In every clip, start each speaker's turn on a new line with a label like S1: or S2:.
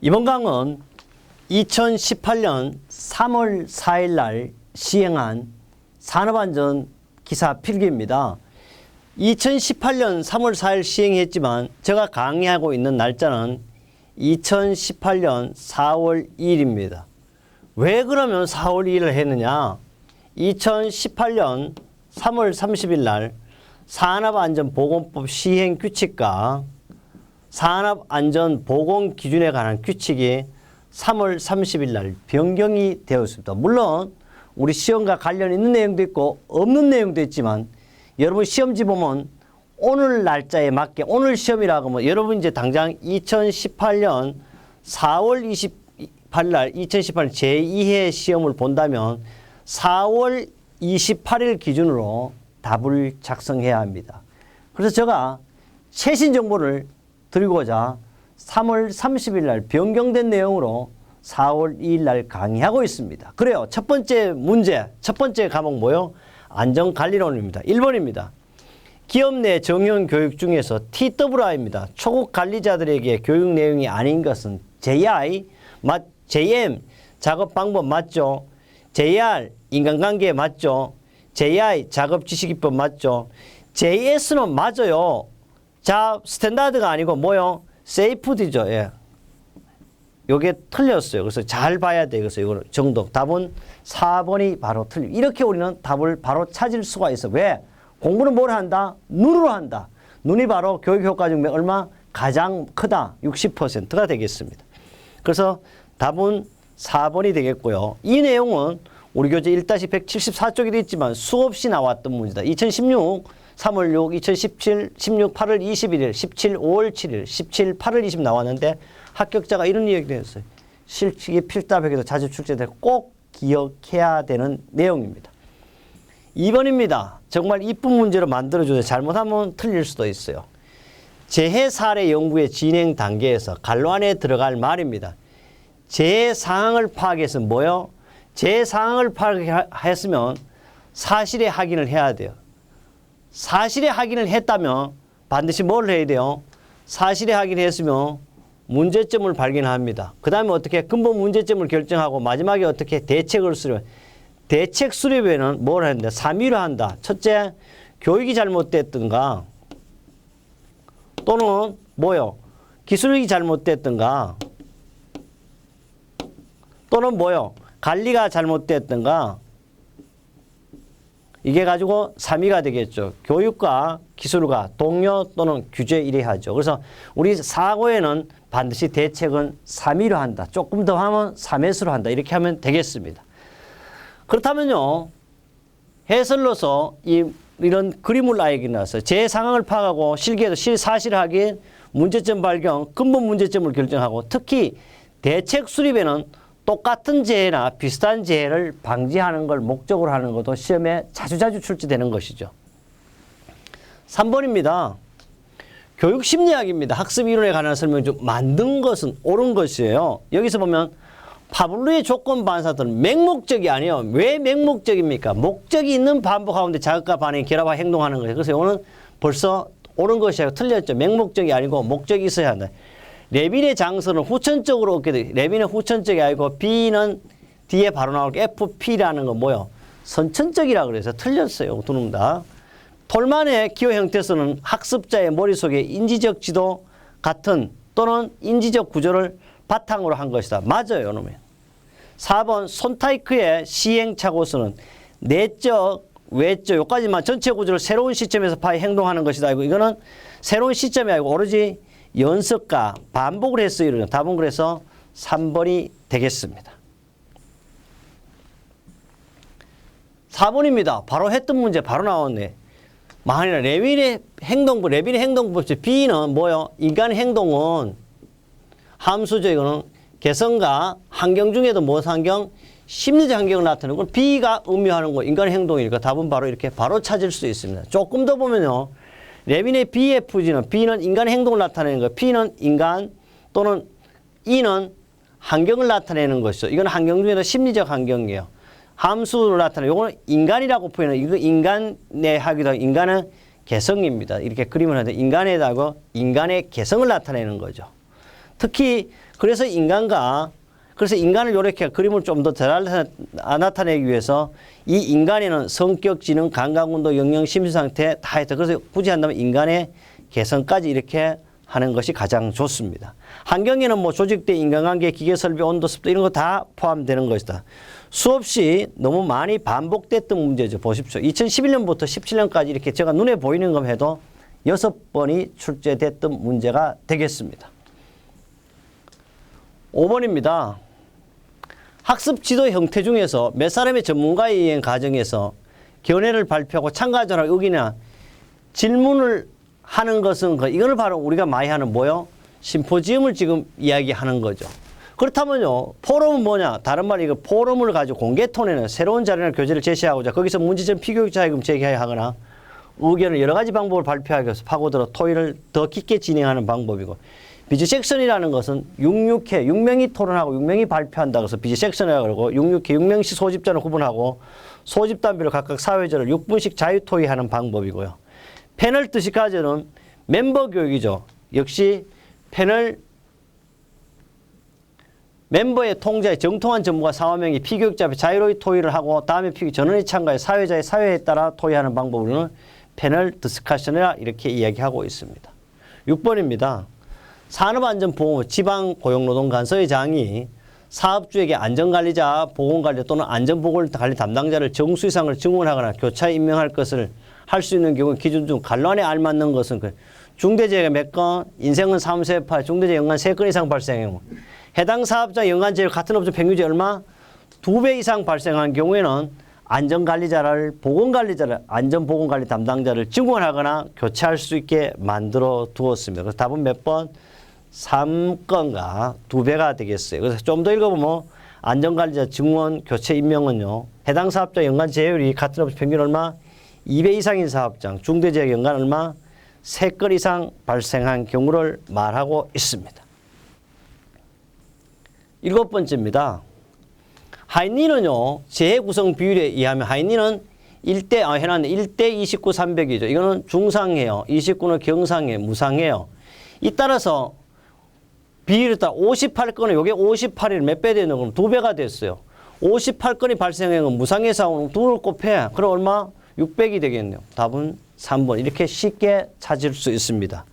S1: 이번 강은 2018년 3월 4일 날 시행한 산업안전 기사 필기입니다. 2018년 3월 4일 시행했지만 제가 강의하고 있는 날짜는 2018년 4월 2일입니다. 왜 그러면 4월 2일을 했느냐? 2018년 3월 30일 날 산업안전보건법 시행규칙과 산업안전보건기준에 관한 규칙이 3월 30일 날 변경이 되었습니다. 물론 우리 시험과 관련 있는 내용도 있고 없는 내용도 있지만 여러분 시험지 보면 오늘 날짜에 맞게 오늘 시험이라고 하면 여러분 이제 당장 2018년 4월 28일 날 2018년 제2회 시험을 본다면 4월 28일 기준으로 답을 작성해야 합니다. 그래서 제가 최신 정보를 드리고자 3월 30일 날 변경된 내용으로 4월 2일 날 강의하고 있습니다. 그래요. 첫 번째 문제, 첫 번째 과목 뭐요? 안전관리론입니다. 1번입니다. 기업 내 정형 교육 중에서 TWI입니다. 초급 관리자들에게 교육 내용이 아닌 것은 JI, JM, 작업 방법 맞죠? JR, 인간관계 맞죠? JI, 작업 지식기법 맞죠? JS는 맞아요. 자, 스탠다드가 아니고 뭐요? 세이프티죠. 예. 요게 틀렸어요. 그래서 잘 봐야 돼. 그래서 이거는 정독. 답은 4번이 바로 틀려. 이렇게 우리는 답을 바로 찾을 수가 있어. 왜? 공부는 뭘 한다? 눈으로 한다. 눈이 바로 교육 효과 중에 얼마? 가장 크다. 60%가 되겠습니다. 그래서 답은 4번이 되겠고요. 이 내용은 우리 교재 1-174쪽에도 있지만 수없이 나왔던 문제다. 2016 3월 6, 2017, 16, 8월 21일, 17, 5월 7일, 17, 8월 20일 나왔는데 합격자가 이런 이야기도 했어요. 실기 필답에도 자주 출제되고 꼭 기억해야 되는 내용입니다. 2번입니다. 정말 이쁜 문제로 만들어줘서 잘못하면 틀릴 수도 있어요. 재해 사례 연구의 진행 단계에서 갈로 안에 들어갈 말입니다. 재해 상황을 파악해서 뭐요? 재해 상황을 파악했으면 사실의 확인을 해야 돼요. 사실의 확인을 했다면 반드시 뭘 해야 돼요? 사실의 확인을 했으면 문제점을 발견합니다. 그 다음에 어떻게 근본 문제점을 결정하고 마지막에 어떻게 대책을 수립. 대책 수립에는 뭘 하는데 3위로 한다. 첫째, 교육이 잘못됐든가 또는 뭐요? 기술이 잘못됐든가 또는 뭐요? 관리가 잘못됐든가 이게 가지고 3위가 되겠죠. 교육과 기술과 동료 또는 규제 이래 하죠. 그래서 우리 사고에는 반드시 대책은 3위로 한다. 조금 더 하면 3S로 한다. 이렇게 하면 되겠습니다. 그렇다면요. 해설로서 이런 그림을 아이게 나왔어요. 제 상황을 파악하고 실기에도 실사실 확인, 문제점 발견, 근본 문제점을 결정하고 특히 대책 수립에는 똑같은 재해나 비슷한 재해를 방지하는 걸 목적으로 하는 것도 시험에 자주자주 출제되는 것이죠. 3번입니다. 교육심리학입니다. 학습이론에 관한 설명을 좀 만든 것은 옳은 것이에요. 여기서 보면 파블로의 조건 반사들은 맹목적이 아니에요. 왜 맹목적입니까? 목적이 있는 반복 가운데 자극과 반응이 결합하여 행동하는 거예요. 그래서 이거는 벌써 옳은 것이 아니고 틀렸죠. 맹목적이 아니고 목적이 있어야 한다. 레빈의 장서는 후천적으로 얻게 돼. 레빈은 후천적이 아니고 B는 뒤에 바로 나올 게 FP라는 건 뭐요? 선천적이라 그래서 틀렸어요. 두 놈 다. 톨만의 기호 형태에서는 학습자의 머릿속에 인지적 지도 같은 또는 인지적 구조를 바탕으로 한 것이다. 맞아요. 놈이. 4번 손타이크의 시행착오서는 내적, 외적 요까지만 전체 구조를 새로운 시점에서 파해 행동하는 것이다. 이거는 새로운 시점이 아니고 오로지 연습과 반복을 해서 이루는 답은 그래서 3번이 되겠습니다. 4번입니다. 바로 했던 문제 바로 나왔네. 만일 레빈의 행동법 B는 뭐요? 인간의 행동은 함수죠. 이거는 개성과 환경 중에도 무엇 환경? 심리적 환경을 나타내는 건 B가 의미하는 거 인간의 행동이니까 답은 바로 이렇게 바로 찾을 수 있습니다. 조금 더 보면요. 레빈의 BFG는 B는 인간의 행동을 나타내는 거, P는 인간 또는 E는 환경을 나타내는 것이죠. 이건 환경 중에도 심리적 환경이에요. 함수를 나타내는 이거는 인간이라고 표현해요. 이거 인간의 하기도 하고 인간은 개성입니다. 이렇게 그림을 하는데 인간에다가 인간의 개성을 나타내는 거죠. 특히 그래서 인간을 이렇게 그림을 좀 더 잘 나타내기 위해서 이 인간에는 성격, 지능, 감각운동, 영양, 심신상태 다 있다. 그래서 굳이 한다면 인간의 개성까지 이렇게 하는 것이 가장 좋습니다. 환경에는 뭐 조직대, 인간관계, 기계설비, 온도, 습도 이런 거 다 포함되는 것이다. 수없이 너무 많이 반복됐던 문제죠. 보십시오. 2011년부터 17년까지 이렇게 제가 눈에 보이는 것 해도 6번이 출제됐던 문제가 되겠습니다. 5번입니다. 학습 지도 형태 중에서 몇 사람의 전문가에 의한 과정에서 견해를 발표하고 참가자나 의견이나 질문을 하는 것은 이거를 바로 우리가 많이 하는 뭐요? 심포지엄을 지금 이야기하는 거죠. 그렇다면요, 포럼은 뭐냐? 다른 말로 이거 포럼을 가지고 공개 토론에 새로운 자료나 교재를 제시하고자 거기서 문제점 피교육 자격을 제기하거나 의견을 여러 가지 방법을 발표하기 위해서 파고들어 토의를 더 깊게 진행하는 방법이고, 비즈 섹션이라는 것은 6명이 토론하고 6명이 발표한다고 해서 비즈 섹션이라고 그러고 6명씩 소집자를 구분하고 소집단별로 각각 사회자를 6분씩 자유 토의하는 방법이고요. 패널 뜻이 가지는 멤버 교육이죠. 역시 패널 멤버의 통자의 정통한 전문가 4~5명이 피교육자 앞에 자유로이 토의를 하고 다음에 피교육 전원이 참가해 사회자의 사회에 따라 토의하는 방법으로는 패널 디스커션이라 이렇게 이야기하고 있습니다. 6번입니다. 산업안전보험 지방고용노동관서의 장이 사업주에게 안전관리자, 보건관리 또는 안전보건관리 담당자를 정수 이상을 증원하거나 교차에 임명할 것을 할 수 있는 경우 기준 중 간란에 알맞는 것은 중대재해가 몇 건, 인생은 사무소에 파 중대재해 연간 3건 이상 발생한 해당 사업자 연간재해 같은 업종 평균재 얼마? 2배 이상 발생한 경우에는 안전관리자를, 보건관리자를, 안전보건관리 담당자를 증원하거나 교체할 수 있게 만들어 두었습니다. 그래서 답은 몇 번? 3건과 2배가 되겠어요. 그래서 좀 더 읽어보면 안전관리자 증원, 교체 임명은요, 해당 사업자 연간 재해율이 같은 업종 평균 얼마? 2배 이상인 사업장, 중대재해 연간 얼마? 3건 이상 발생한 경우를 말하고 있습니다. 7번째입니다. 하인리는요, 재해 구성 비율에 의하면 하인리는 1대 29, 300이죠. 이거는 중상해요. 29는 경상해, 무상해요. 이 따라서 비율에 따라 58건에 요게 58일 몇 배 되는 건 2배가 됐어요. 58건이 발생한 건 무상해 사고는 2를 곱해. 그럼 얼마? 600이 되겠네요. 답은 3번. 이렇게 쉽게 찾을 수 있습니다.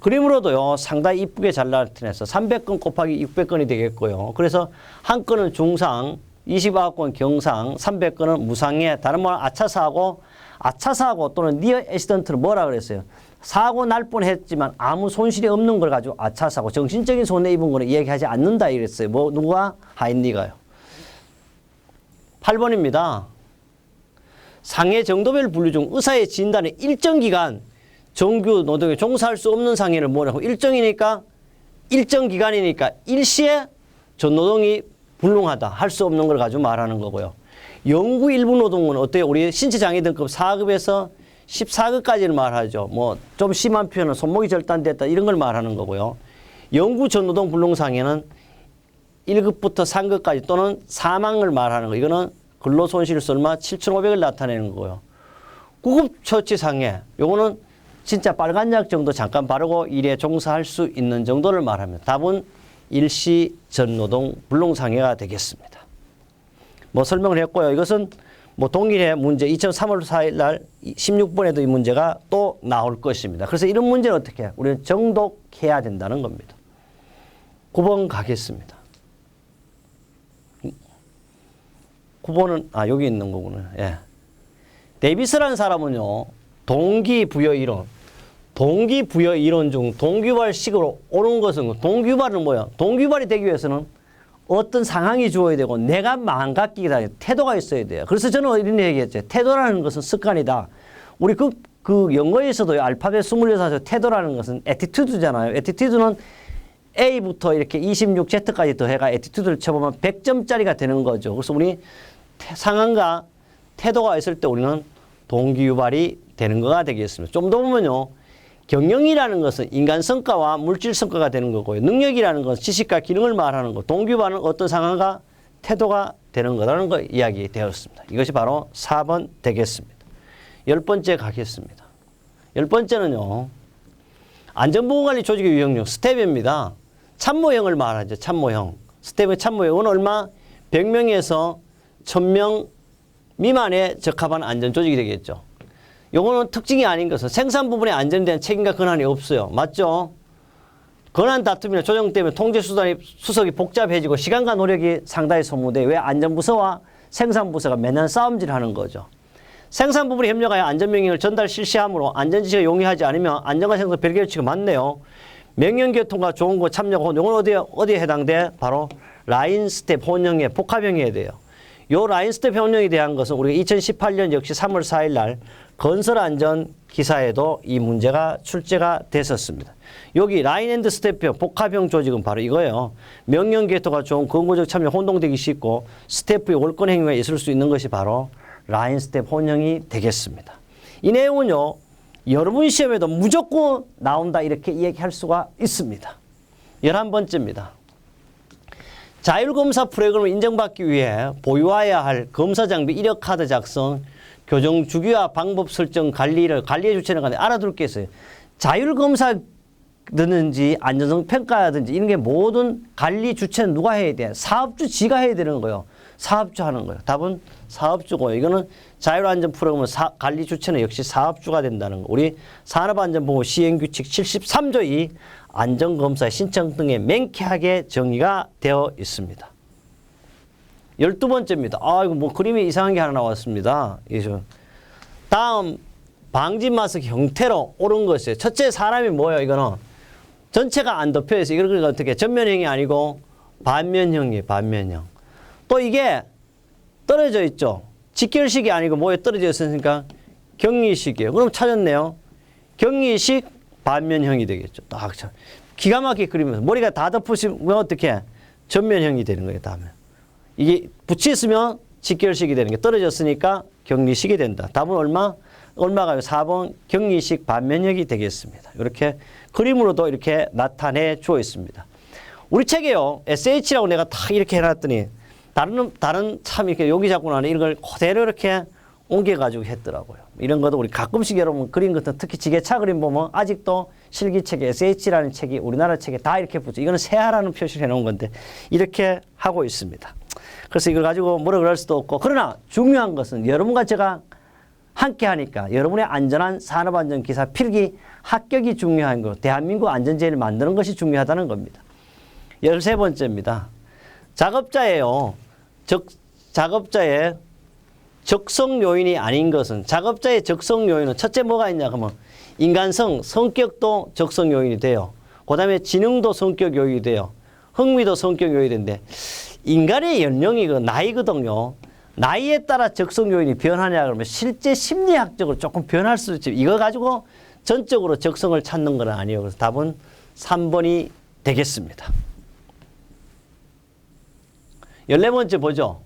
S1: 그림으로도요, 상당히 이쁘게 잘 나타내서 300건 곱하기 600건이 되겠고요. 그래서 한 건은 중상, 29건 경상, 300건은 무상해. 다른 말로 아차사고 또는 니어 애시던트를 뭐라 그랬어요? 사고 날 뻔했지만 아무 손실이 없는 걸 가지고 아차사고, 정신적인 손해 입은 거는 이야기하지 않는다 이랬어요. 누가? 하인리가요. 8번입니다. 상해 정도별 분류 중 의사의 진단에 일정 기간 정규 노동에 종사할 수 없는 상해를 뭐라고? 일정 기간이니까 일시에 전노동이 불능하다, 할 수 없는 걸 가지고 말하는 거고요. 영구 일부 노동은 어때요? 우리 신체장애 등급 4급에서 14급까지를 말하죠. 뭐 좀 심한 표현은 손목이 절단됐다 이런 걸 말하는 거고요. 영구 전노동 불능상해는 1급부터 3급까지 또는 사망을 말하는 거. 이거는 근로손실수 얼마? 7,500을 나타내는 거고요. 9급 처치상해, 요거는 진짜 빨간 약 정도 잠깐 바르고 일에 종사할 수 있는 정도를 말합니다. 답은 일시 전노동 불능상해가 되겠습니다. 뭐 설명을 했고요. 이것은 뭐 동일해 문제 2003월 4일 날 16번에도 이 문제가 또 나올 것입니다. 그래서 이런 문제는 어떻게 해요? 우리는 정독해야 된다는 겁니다. 9번 가겠습니다. 9번은 여기 있는 거구나. 예. 데이비스라는 사람은요, 동기부여 이론 중 동기부여식으로 오는 것은, 동기부여는 뭐야? 동기부여이 되기 위해서는 어떤 상황이 주어야 되고 내가 망각기가 태도가 있어야 돼요. 그래서 저는 이런 얘기했죠. 태도라는 것은 습관이다. 우리 그 영어에서도 알파벳 26에서 태도라는 것은 애티튜드잖아요. 애티튜드는 A부터 이렇게 26Z까지 더해가 애티튜드를 쳐보면 100점짜리가 되는 거죠. 그래서 우리 상황과 태도가 있을 때 우리는 동기유발이 되는 거가 되겠습니다. 좀 더 보면요, 경영이라는 것은 인간 성과와 물질 성과가 되는 거고요. 능력이라는 것은 지식과 기능을 말하는 거. 동기유발은 어떤 상황과 태도가 되는 거라는 거 이야기 되었습니다. 이것이 바로 4번 되겠습니다. 10번째 가겠습니다. 10번째는요, 안전보건관리 조직의 유형중 스텝입니다. 참모형을 말하죠. 참모형. 스텝의 참모형은 얼마? 100명에서 1000명 미만의 적합한 안전조직이 되겠죠. 요거는 특징이 아닌 것은 생산 부분의 안전에 대한 책임과 권한이 없어요. 맞죠? 권한 다툼이나 조정 때문에 통제 수석이 복잡해지고 시간과 노력이 상당히 소모돼. 왜? 안전부서와 생산부서가 매년 싸움질을 하는 거죠. 생산 부분이 협력하여 안전명령을 전달 실시하므로 안전지시가 용이하지 않으면 안전과 생산 별개치가 많네요. 명령교통과 좋은 거 참여고 이건 어디에 해당돼? 바로 라인 스텝 혼용에 복합형이어야 돼요. 요 라인 스텝 혼용에 대한 것은 우리가 2018년 역시 3월 4일 날 건설안전 기사에도 이 문제가 출제가 됐었습니다. 여기 라인 앤드 스텝형 복합형 조직은 바로 이거예요. 명령 계토가 좋은 권고적 참여 혼동되기 쉽고 스태프의 월권 행위가 있을 수 있는 것이 바로 라인 스텝 혼용이 되겠습니다. 이 내용은요. 여러분 시험에도 무조건 나온다 이렇게 이야기할 수가 있습니다. 11번째입니다. 자율검사 프로그램을 인정받기 위해 보유해야 할 검사장비 이력카드 작성, 교정 주기와 방법 설정 관리의 주체는 간에 알아둘 게 있어요. 자율검사든지 안전성 평가든지 이런 게 모든 관리 주체는 누가 해야 돼? 사업주 지가 해야 되는 거예요. 사업주 하는 거예요. 답은 사업주고요. 이거는 자율안전 프로그램은 관리 주체는 역시 사업주가 된다는 거. 우리 산업안전보호 시행규칙 73조 2 안전검사 신청 등에 명쾌하게 정의가 되어 있습니다. 12번째입니다. 이거 뭐 그림이 이상한 게 하나 나왔습니다. 다음 방지 마스크 형태로 옳은 것이에요. 첫째 사람이 뭐예요? 이거는 전체가 안 덮여 있어요. 이걸 어떻게 전면형이 아니고 반면형이에요. 반면형. 또 이게 떨어져 있죠. 직결식이 아니고 뭐에 떨어져 있으니까 격리식이에요. 그럼 찾았네요. 격리식 반면형이 되겠죠. 딱 기가 막히게 그리면서 머리가 다 덮으시면 어떻게 전면형이 되는 거예요. 다음에 이게 붙여 있으면 직결식이 되는 게 떨어졌으니까 격리식이 된다. 답은 얼마가 4번 격리식 반면형이 되겠습니다. 이렇게 그림으로도 이렇게 나타내 주어 있습니다. 우리 책에요. SH라고 내가 다 이렇게 해놨더니 다른 참 이렇게 여기 잡고 나는 이런 걸 그대로 이렇게 옮겨가지고 했더라고요. 이런 것도 우리 가끔씩 여러분 그림 같은 특히 지게차 그림 보면 아직도 실기책에 SH라는 책이 우리나라 책에 다 이렇게 붙죠. 이거는 세하라는 표시를 해놓은 건데 이렇게 하고 있습니다. 그래서 이걸 가지고 뭐라 그럴 수도 없고 그러나 중요한 것은 여러분과 제가 함께 하니까 여러분의 안전한 산업안전기사 필기 합격이 중요한 거 대한민국 안전제를 만드는 것이 중요하다는 겁니다. 13번째입니다. 작업자의 적성 요인이 아닌 것은 작업자의 적성 요인은 첫째 뭐가 있냐 그러면 인간성, 성격도 적성 요인이 돼요. 그 다음에 지능도 성격 요인이 돼요. 흥미도 성격 요인이 되는데 인간의 연령이 나이거든요. 나이에 따라 적성 요인이 변하냐 그러면 실제 심리학적으로 조금 변할 수도 있지. 이거 가지고 전적으로 적성을 찾는 건 아니에요. 그래서 답은 3번이 되겠습니다. 14번째 보죠.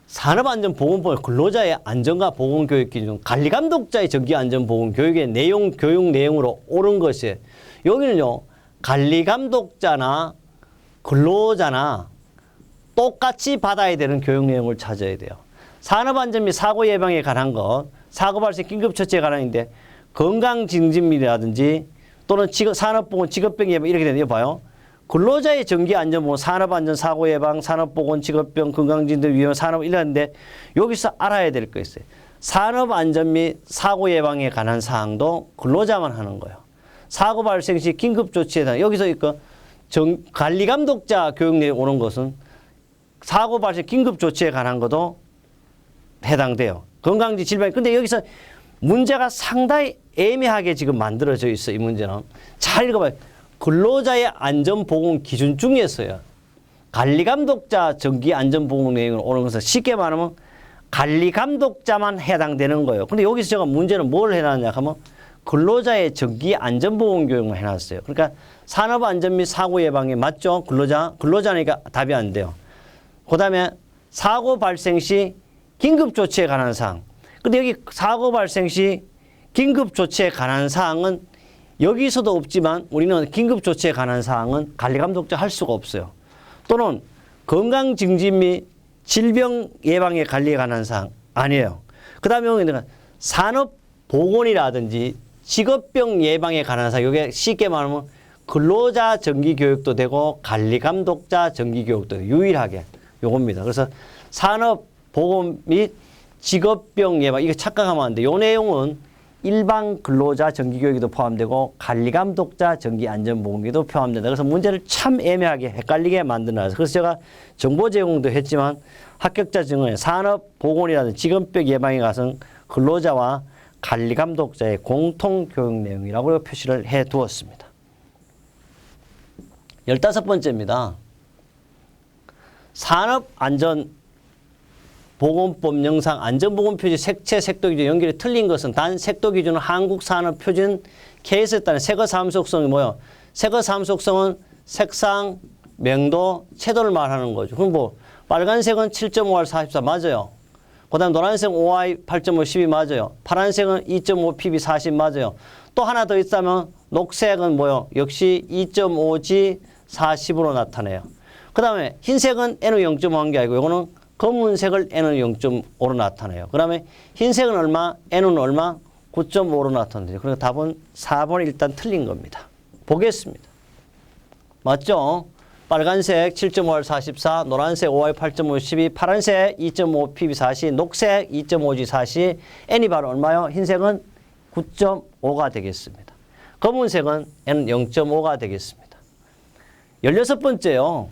S1: 산업안전보건법 근로자의 안전과 보건교육 기준 관리감독자의 정기안전보건교육의 교육 내용으로 옳은 것이에요. 여기는요. 관리감독자나 근로자나 똑같이 받아야 되는 교육 내용을 찾아야 돼요. 산업안전 및 사고 예방에 관한 것, 사고 발생 긴급처치에 관한인데 건강증진이라든지 또는 산업보건 직업병 예방 이렇게 되는 거 봐요. 근로자의 정기안전보건, 산업안전, 사고예방, 산업보건, 직업병, 건강진들 위험, 산업 이러는데 여기서 알아야 될 거 있어요. 산업안전 및 사고예방에 관한 사항도 근로자만 하는 거예요. 사고 발생 시 긴급조치에 대한 여기서 관리감독자 교육내에 오는 것은 사고 발생 긴급조치에 관한 것도 해당돼요. 건강지 질병. 근데 여기서 문제가 상당히 애매하게 지금 만들어져 있어요. 이 문제는. 잘 읽어봐요. 근로자의 안전보건 기준 중에서요. 관리감독자 정기안전보건 내용으로 오는 것은 쉽게 말하면 관리감독자만 해당되는 거예요. 근데 여기서 제가 문제는 뭘 해놨냐 하면 근로자의 정기안전보건 교육을 해놨어요. 그러니까 산업안전 및 사고예방에 맞죠? 근로자니까 답이 안 돼요. 그 다음에 사고 발생 시 긴급조치에 관한 사항. 근데 여기 사고 발생 시 긴급조치에 관한 사항은 여기서도 없지만 우리는 긴급조치에 관한 사항은 관리감독자 할 수가 없어요. 또는 건강증진 및 질병 예방의 관리에 관한 사항 아니에요. 그 다음에 여기는 산업보건이라든지 직업병 예방에 관한 사항. 이게 쉽게 말하면 근로자 정기교육도 되고 관리감독자 정기교육도 되고 유일하게 요겁니다. 그래서 산업보건 및 직업병 예방, 이거 착각하면 안 돼. 요 내용은 일반 근로자 정기교육에도 포함되고 관리감독자 정기안전보건기도 포함된다. 그래서 문제를 참 애매하게 헷갈리게 만드는. 그래서 제가 정보 제공도 했지만 합격자 증언에 산업보건이라든 직업병 예방에 가서 근로자와 관리감독자의 공통교육 내용이라고 표시를 해두었습니다. 15번째입니다. 산업안전보건법 영상 안전보건표지 색채 색도기준 연결이 틀린 것은 단 색도기준은 한국산업표준 KS에 따른 색어사무 속성이 뭐예요? 색어사무 속성은 색상, 명도, 채도를 말하는 거죠. 그럼 뭐 빨간색은 7.5R 44 맞아요. 그 다음 노란색은 5I 8.5 12 맞아요. 파란색은 2.5 PB 40 맞아요. 또 하나 더 있다면 녹색은 뭐요? 역시 2.5G 40으로 나타내요. 그 다음에 흰색은 N 0.5한 게 아니고 이거는 검은색을 N은 0.5로 나타내요. 그 다음에 흰색은 얼마? N은 얼마? 9.5로 나타내죠. 그러니까 답은 4번이 일단 틀린 겁니다. 보겠습니다. 맞죠? 빨간색 7.5R 44, 노란색 5R 8.5 12, 파란색 2.5 PB 40, 녹색 2.5G 40, N이 바로 얼마요? 흰색은 9.5가 되겠습니다. 검은색은 N 0.5가 되겠습니다. 16번째요.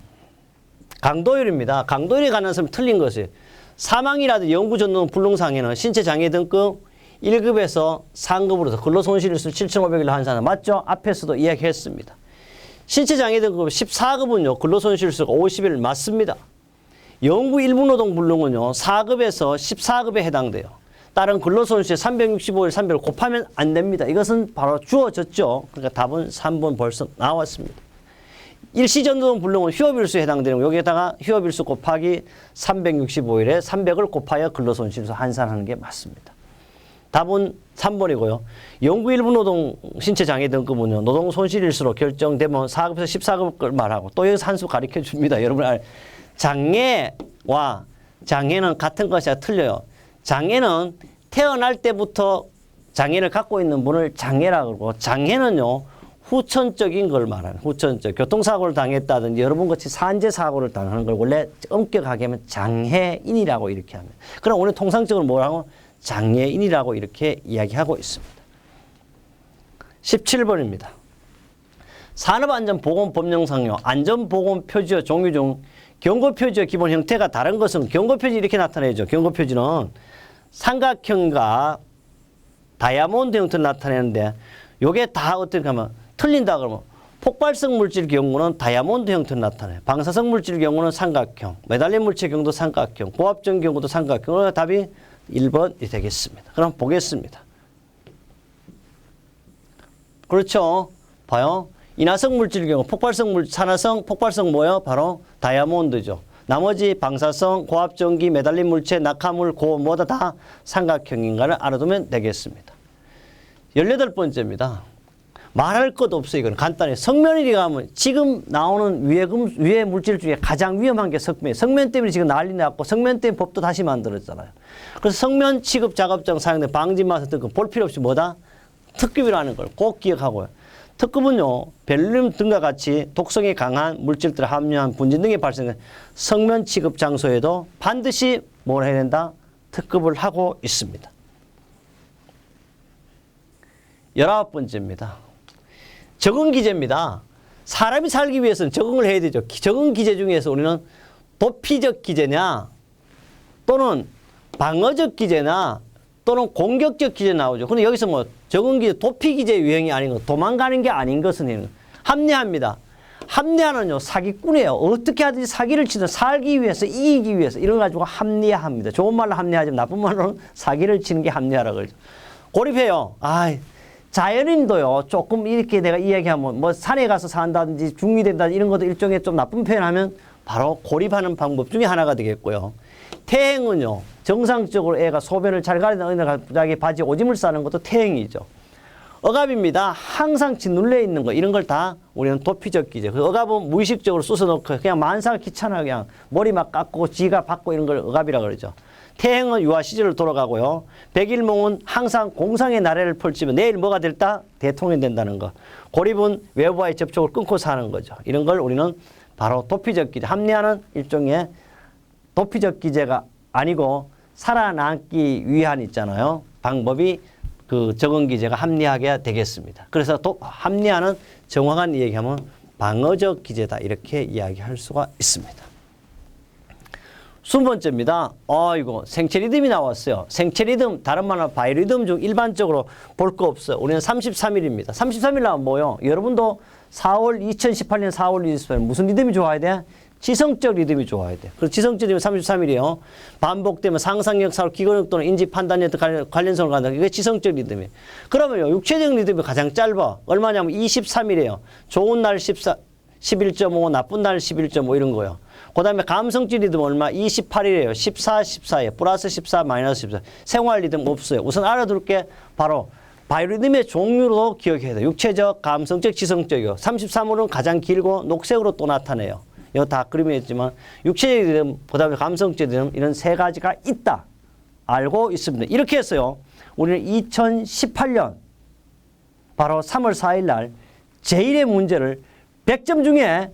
S1: 강도율입니다. 강도율에 관한 것은 틀린 것이에요. 사망이라든 영구전동 불능상해는 신체장애 등급 1급에서 상급으로서 근로손실일수 7,500일로 환산하는 맞죠? 앞에서도 이야기했습니다. 신체장애 등급 14급은요. 근로손실일수가 50일 맞습니다. 영구 일부노동 불능은요. 4급에서 14급에 해당돼요. 다른 근로손실 365일 300을 곱하면 안 됩니다. 이것은 바로 주어졌죠. 그러니까 답은 3번 벌써 나왔습니다. 일시전노동 불능은 휴업일수에 해당되는 거. 여기에다가 휴업일수 곱하기 365일에 300을 곱하여 근로손실에서 환산하는 게 맞습니다. 답은 3번이고요. 영구 일부 노동 신체장애 등급은요. 노동손실일수로 결정되면 4급에서 14급을 말하고 또 여기서 한 수 가르쳐 줍니다. 여러분 장애와 장애는 같은 것이 아니라 틀려요. 장애는 태어날 때부터 장애를 갖고 있는 분을 장애라고 그러고 장애는요. 후천적인 걸 말하는 후천적. 교통사고를 당했다든지 여러분 같이 산재사고를 당하는 걸 원래 엄격하게 하면 장애인이라고 이렇게 합니다. 그럼 오늘 통상적으로 뭐라고? 장애인이라고 이렇게 이야기하고 있습니다. 17번입니다. 산업안전보건법령상요. 안전보건표지와 종류 중 경고표지와 기본 형태가 다른 것은 경고표지 이렇게 나타내죠. 경고표지는 삼각형과 다이아몬드 형태를 나타내는데 요게 다 어떻게 하면 틀린다 그러면 폭발성 물질 경우는 다이아몬드 형태로 나타나요. 방사성 물질 경우는 삼각형, 매달린 물질 경우도 삼각형, 고압전 경우도 삼각형. 답이 1번이 되겠습니다. 그럼 보겠습니다. 그렇죠. 봐요. 인화성 물질 경우 폭발성 물질, 산화성, 폭발성 뭐예요? 바로 다이아몬드죠. 나머지 방사성, 고압전기, 매달린 물체, 낙하물, 고 뭐다 다 삼각형인가를 알아두면 되겠습니다. 18번째입니다. 말할 것 없어요. 이건 간단해. 석면이라 하면 지금 나오는 위해 물질 중에 가장 위험한 게 석면. 석면 때문에 지금 난리 났고 석면 때문에 법도 다시 만들었잖아요. 그래서 석면 취급 작업장 사용된 방진마사 등급 볼 필요 없이 뭐다? 특급이라는 걸 꼭 기억하고요. 특급은요. 벨륨 등과 같이 독성이 강한 물질들을 함유한 분진 등이 발생된 석면 취급 장소에도 반드시 뭘 해야 된다? 특급을 하고 있습니다. 19번째입니다. 적응 기제입니다. 사람이 살기 위해서는 적응을 해야 되죠. 적응 기제 중에서 우리는 도피적 기제냐 또는 방어적 기제나 또는 공격적 기제 나오죠. 근데 여기서 뭐 적응 기제, 도피 기제 유형이 아닌 것, 도망가는 게 아닌 것은 합리화입니다. 합리화는요, 사기꾼이에요. 어떻게 하든지 사기를 치든 살기 위해서, 이기기 위해서 이런 거 가지고 합리화합니다. 좋은 말로 합리화하지만 나쁜 말로는 사기를 치는 게 합리화라고 그러죠. 고립해요. 자연인도요, 조금 이렇게 내가 이야기하면, 뭐, 산에 가서 산다든지, 중리된다든지, 이런 것도 일종의 좀 나쁜 표현하면 바로 고립하는 방법 중에 하나가 되겠고요. 태행은요, 정상적으로 애가 소변을 잘 가리는 어린애가 갑자기 바지에 오줌을 싸는 것도 태행이죠. 억압입니다. 항상 짓눌려 있는 거, 이런 걸 다 우리는 도피적 기제. 그 억압은 무의식적으로 쑤셔놓고, 그냥 만사가 귀찮아, 그냥 머리 막 깎고, 지가 받고 이런 걸 억압이라고 그러죠. 태행은 유아 시절로 돌아가고요. 백일몽은 항상 공상의 나래를 펼치면 내일 뭐가 될다? 대통령이 된다는 거. 고립은 외부와의 접촉을 끊고 사는 거죠. 이런 걸 우리는 바로 도피적 기제, 합리화는 일종의 도피적 기제가 아니고 살아남기 위한 있잖아요. 방법이 그 적응 기제가 합리화가 되겠습니다. 그래서 합리화는 정확한 얘기하면 방어적 기제다 이렇게 이야기할 수가 있습니다. 20번째입니다. 이거 생체 리듬이 나왔어요. 생체 리듬 다른 말로 바이오리듬 중 일반적으로 볼 거 없어요. 우리는 33일입니다. 33일 나오면 뭐요? 여러분도 2018년 4월 28일 무슨 리듬이 좋아야 돼? 지성적 리듬이 좋아야 돼. 그래서 지성적 리듬이 33일이에요. 반복되면 상상력, 사고, 기억력 또는 인지 판단력 관련성을 갖는다. 이게 지성적 리듬이에요. 그러면요, 육체적 리듬이 가장 짧아. 얼마냐면 23일이에요. 좋은 날 11.5, 나쁜 날 11.5 이런 거요. 그 다음에 감성적 리듬 얼마? 28일이에요. 14, 14에 플러스 14, 마이너스 14. 생활 리듬 없어요. 우선 알아둘 게 바로 바이오리듬의 종류로 기억해야 돼요. 육체적, 감성적, 지성적이요. 33호는 가장 길고 녹색으로 또 나타내요. 이거 다 그림에 있지만 육체적 리듬, 그 다음에 감성적 리듬 이런 세 가지가 있다. 알고 있습니다. 이렇게 했어요. 우리는 2018년 바로 3월 4일 날 제1의 문제를 100점 중에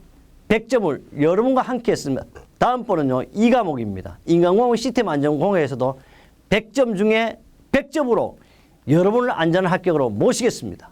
S1: 100점을 여러분과 함께 했습니다. 다음번은요, 2과목입니다. 인간공학 시스템 안전공학에서도 100점 중에 100점으로 여러분을 안전한 합격으로 모시겠습니다.